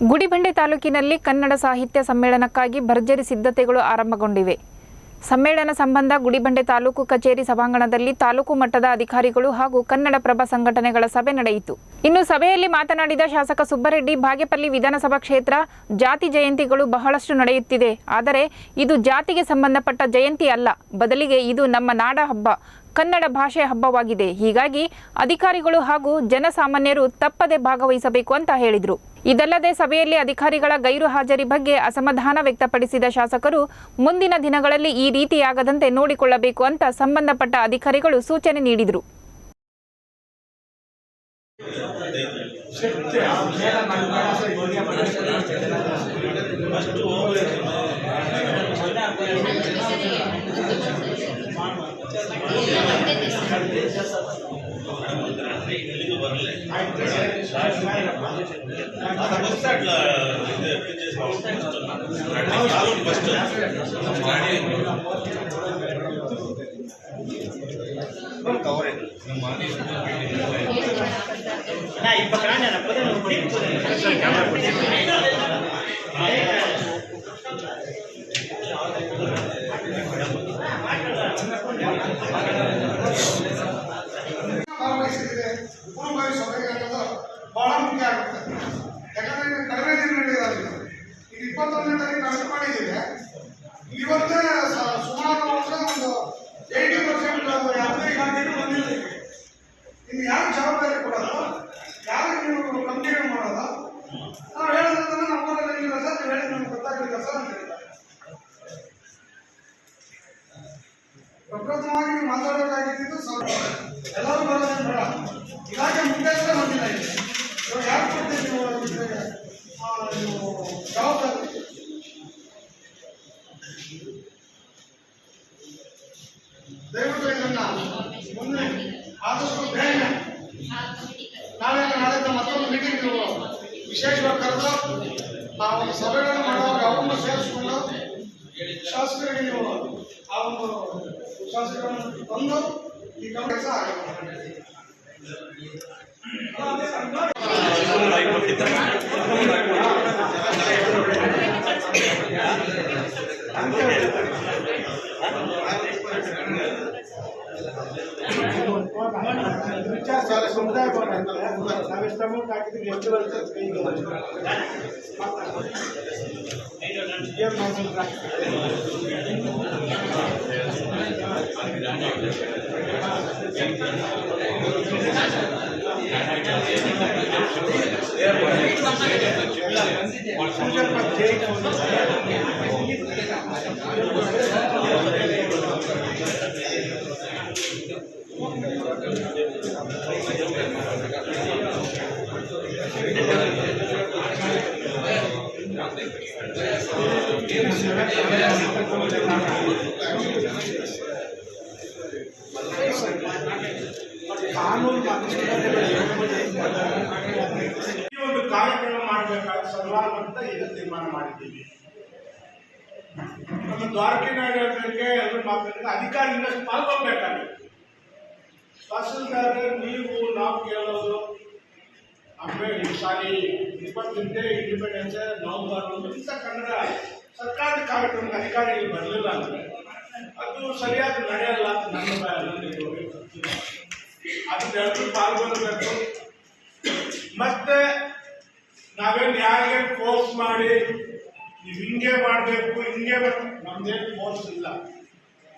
ಗುಡಿಬಂಡೆ ತಾಲೂಕಿನಲ್ಲಿ ಕನ್ನಡ ಸಾಹಿತ್ಯ ಸಮ್ಮೇಳನಕ್ಕಾಗಿ ಭರ್ಜರಿ ಸಿದ್ಧತೆಗಳು ಆರಂಭಗೊಂಡಿವೆ. ಸಮ್ಮೇಳನ ಸಂಬಂಧ ಗುಡಿಬಂಡೆ ತಾಲೂಕು ಕಚೇರಿ ಸಭಾಂಗಣದಲ್ಲಿ ತಾಲೂಕು ಮಟ್ಟದ ಅಧಿಕಾರಿಗಳು ಹಾಗೂ ಕನ್ನಡಪ್ರಭ ಸಂಘಟನೆಗಳ ಸಭೆ ನಡೆಯಿತು. ಇನ್ನು ಸಭೆಯಲ್ಲಿ ಮಾತನಾಡಿದ ಶಾಸಕ ಸುಬ್ಬರೆಡ್ಡಿ, ಬಾಗೇಪಲ್ಲಿ ವಿಧಾನಸಭಾ ಕ್ಷೇತ್ರ ಜಾತಿ ಜಯಂತಿಗಳು ಬಹಳಷ್ಟು ನಡೆಯುತ್ತಿದೆ. ಆದರೆ ಇದು ಜಾತಿಗೆ ಸಂಬಂಧಪಟ್ಟ ಜಯಂತಿ ಅಲ್ಲ, ಬದಲಿಗೆ ಇದು ನಮ್ಮ ನಾಡ ಹಬ್ಬ, ಕನ್ನಡ ಭಾಷೆ ಹಬ್ಬವಾಗಿದೆ. ಹೀಗಾಗಿ ಅಧಿಕಾರಿಗಳು ಹಾಗೂ ಜನಸಾಮಾನ್ಯರು ತಪ್ಪದೆ ಭಾಗವಹಿಸಬೇಕು ಅಂತ ಹೇಳಿದರು. ಇದಲ್ಲದೆ ಸಭೆಯಲ್ಲಿ ಅಧಿಕಾರಿಗಳ ಗೈರು ಹಾಜರಿ ಬಗ್ಗೆ ಅಸಮಾಧಾನ ವ್ಯಕ್ತಪಡಿಸಿದ ಶಾಸಕರು ಮುಂದಿನ ದಿನಗಳಲ್ಲಿ ಈ ರೀತಿಯಾಗದಂತೆ ನೋಡಿಕೊಳ್ಳಬೇಕು ಅಂತ ಸಂಬಂಧಪಟ್ಟ ಅಧಿಕಾರಿಗಳು ಸೂಚನೆ ನೀಡಿದರು. ಬಹಳ ಮುಖ್ಯ ಆಗುತ್ತೆ. ಯಾಕಂದ್ರೆ ಕಡಿಮೆ ದಿನ ನಡೆಯೋದಿಲ್ಲ. ಈಗ 21ನೇ ತಾರೀಕು ಕಡಿಮೆ ಮಾಡಿದ್ದೀವಿ. ಇವತ್ತೇ ಸುಮಾರು ಒಂದು 80% ಯಾವುದೇ ಗಾಂಧಿಗಳು ಬಂದಿಲ್ಲ. ಇನ್ನು ಯಾರು ಜವಾಬ್ದಾರಿ ಕೊಡೋದು, ಯಾರು ನೀವು ಕಂಪ್ಲೇಂಟ್ ಮಾಡೋದು? ನಾವು ಹೇಳೋದನ್ನ ನಮ್ಮೂರಲ್ಲಿ ಇಲ್ಲ ಸರ್, ನೀವು ಹೇಳಿದ್ರೆ ನಮ್ಗೆ ಗೊತ್ತಾಗಲಿಲ್ಲ ಸರ್ ಅಂತ ಹೇಳ್ತಾರೆ. ಪ್ರಪ್ರಥಮವಾಗಿ ನೀವು ಮಾತಾಡೋದಾಗಿದ್ದು ಎಲ್ಲರೂ ಬರೋದೇನು ಬೇಡ. ಇಲಾಖೆ ಮುಖ್ಯಸ್ಥರೇ ಬಂದಿಲ್ಲ. ಯಾರು ಕೊಡ್ತೀವಿ ನೀವು ಜವಾಬ್ದಾರಿ? ದಯವಿಟ್ಟು ಇದನ್ನ ಮುಂದೆ ಆದಷ್ಟು ಬೇಗ ನಾಳೆ ಮತ್ತೊಂದು ಮೀಟಿಂಗ್ ನೀವು ವಿಶೇಷವಾಗಿ ಕರೆದು ಆ ಒಂದು ಸಭೆಗಳನ್ನು ಮಾಡುವಾಗ ಅವರನ್ನು ಸೇರಿಸಿಕೊಂಡು ಶಾಸಕರಿಗೆ ನೀವು ಆ ಒಂದು ಶಾಸಕರನ್ನು ತಂದು ಈ ಕೆಲಸ ಆಗುತ್ತೆ. ಸಮುದಾಯ ನಾವೆಷ್ಟು ಅಮೌಂಟ್ ಹಾಕಿದ್ವಿ, ಎಷ್ಟು ಈ ಒಂದು ಕಾರ್ಯಕ್ರಮ ಮಾಡಬೇಕಾದ ಸನ್ಮಾನ ಅಂತ ಈಗ ತೀರ್ಮಾನ ಮಾಡಿದ್ದೀವಿ. ನಮ್ಮ ದ್ವಾರಕಿನಾಗರಿಗೆ ಎಲ್ಲರೂ ಮಾತಾಡಿದ್ರೆ ಅಧಿಕಾರಿ ಇನ್ನಷ್ಟು ಪಾಲ್ಗೊಳ್ಬೇಕಾಗಿದೆ. ತಹಸೀಲ್ದಾರ್ ನೀವು ನಾವು ಕೇಳೋದು ಈ ಸಾರಿ 20ನೇ ಇಂಡಿಪೆಂಡೆನ್ಸ್ ನವೆಂಬರ್ ಇಂಥ ಕನ್ನಡ ಸರ್ಕಾರದ ಕಾರ್ಯಕ್ರಮದ ಅಧಿಕಾರಿಗಳು ಬರಲಿಲ್ಲ ಅಂದರೆ ಅದು ಸರಿಯಾದ ನಡೆಯಲ್ಲ ಅಂತ ನನ್ನ ಅದನ್ನೆಲ್ಲರೂ ಪಾಲ್ಗೊಳ್ಬೇಕು. ಮತ್ತೆ ನಾವೇನು ಯಾರಿಗೆ ಫೋರ್ಸ್ ಮಾಡಿ ನೀವು ಹಿಂಗೆ ಮಾಡಬೇಕು ಹಿಂಗೆ ನಮ್ದೇನು ಫೋರ್ಸ್ ಇಲ್ಲ.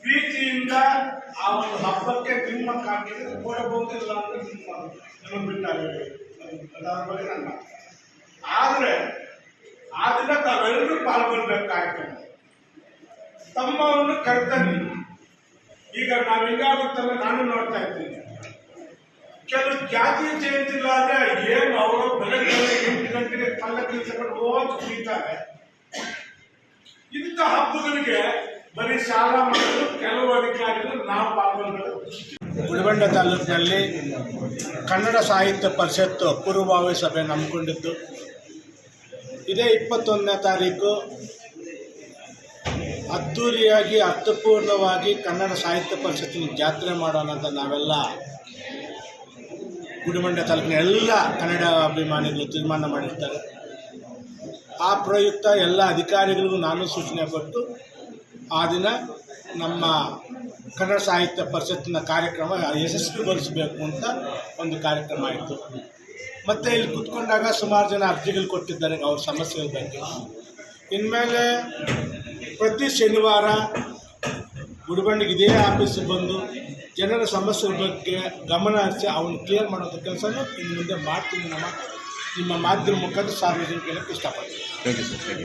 ಪ್ರೀತಿಯಿಂದ ಆ ಒಂದು ಹಬ್ಬಕ್ಕೆ ನಿಮ್ಮ ಕಾಣಿಕೆ ಕೊಡಬಹುದಿಲ್ಲ ಅಂತ ನಮಗೆ ಬಿಟ್ಟಾರೆ. ಅದರ ಬಗ್ಗೆ ನನ್ನ ಆದರೆ ಆ ದಿನ ತಾವೆಲ್ಲರೂ ಪಾಲ್ಗೊಳ್ಬೇಕಾಗ್ತದೆ. ತಮ್ಮವನ್ನು ಕರ್ತವ್ಯ. ಈಗ ನಾವು ಹೆಂಗಾಗುತ್ತಲ್ಲ ನಾನು ನೋಡ್ತಾ ಇದ್ದೀನಿ, ಕೆಲವು ಜಾತಿ ಜಯಂತಿ ಇಲ್ಲ ಅಂದ್ರೆ ಏನು ಅವರು ಬೆಳಗ್ಗೆ 8 ಗಂಟೆಗೆ ಪಲ್ಲಕ್ಕಿ ತಗೊಂಡು ಹೋಗಿ ಕುಡಿತಾರೆ. ಇಂಥ ಹಬ್ಬಗಳಿಗೆ ಬರೀ ಶಾಲಾ ಮಕ್ಕಳು ಕೆಲವು ಅಧಿಕಾರಿಗಳು ನಾವು ಪಾಲ್ಗೊಳ್ಬೇಕು. ಗುಡಿಬಂಡೆ ತಾಲೂಕಿನಲ್ಲಿ ಕನ್ನಡ ಸಾಹಿತ್ಯ ಪರಿಷತ್ತು ಪೂರ್ವಭಾವಿ ಸಭೆ ಹಮ್ಮಿಕೊಂಡಿದ್ದು ಇದೇ 21ನೇ ತಾರೀಕು ಅದ್ದೂರಿಯಾಗಿ ಅರ್ಥಪೂರ್ಣವಾಗಿ ಕನ್ನಡ ಸಾಹಿತ್ಯ ಪರಿಷತ್ತಿನ ಜಾತ್ರೆ ಮಾಡೋಣ ಅಂತ ನಾವೆಲ್ಲ ಗುಡಿಬಂಡೆ ತಾಲೂಕಿನ ಎಲ್ಲ ಕನ್ನಡ ಅಭಿಮಾನಿಗಳು ತೀರ್ಮಾನ ಮಾಡಿರ್ತಾರೆ. ಆ ಪ್ರಯುಕ್ತ ಎಲ್ಲ ಅಧಿಕಾರಿಗಳಿಗೂ ನಾನು ಸೂಚನೆ ಕೊಟ್ಟು ಆ ದಿನ ನಮ್ಮ ಕನ್ನಡ ಸಾಹಿತ್ಯ ಪರಿಷತ್ತಿನ ಕಾರ್ಯಕ್ರಮ ಯಶಸ್ವಿಗೊಳಿಸಬೇಕು ಅಂತ ಒಂದು ಕಾರ್ಯಕ್ರಮ ಆಯಿತು. ಮತ್ತು ಇಲ್ಲಿ ಕೂತ್ಕೊಂಡಾಗ ಸುಮಾರು ಜನ ಅರ್ಜಿಗಳು ಕೊಟ್ಟಿದ್ದಾರೆ ಅವ್ರ ಸಮಸ್ಯೆಗಳ ಬಗ್ಗೆ. ಇನ್ಮೇಲೆ ಪ್ರತಿ ಶನಿವಾರ ಗುಡಿಬಂಡೆಗೆ ಇದೇ ಆಫೀಸಿಗೆ ಬಂದು ಜನರ ಸಮಸ್ಯೆಗಳ ಬಗ್ಗೆ ಗಮನ ಹರಿಸಿ ಅವನು ಕ್ಲಿಯರ್ ಮಾಡೋಂಥ ಕೆಲಸನೂ ಇನ್ನು ಮುಂದೆ ಮಾಡ್ತೀನಿ. ನಿಮ್ಮ ಮಾಧ್ಯಮ ಮುಖಾಂತರ ಸಾರ್ವಜನಿಕರಿಗೆ ಇಷ್ಟಪಡ್ತೀನಿ. Thank you sir.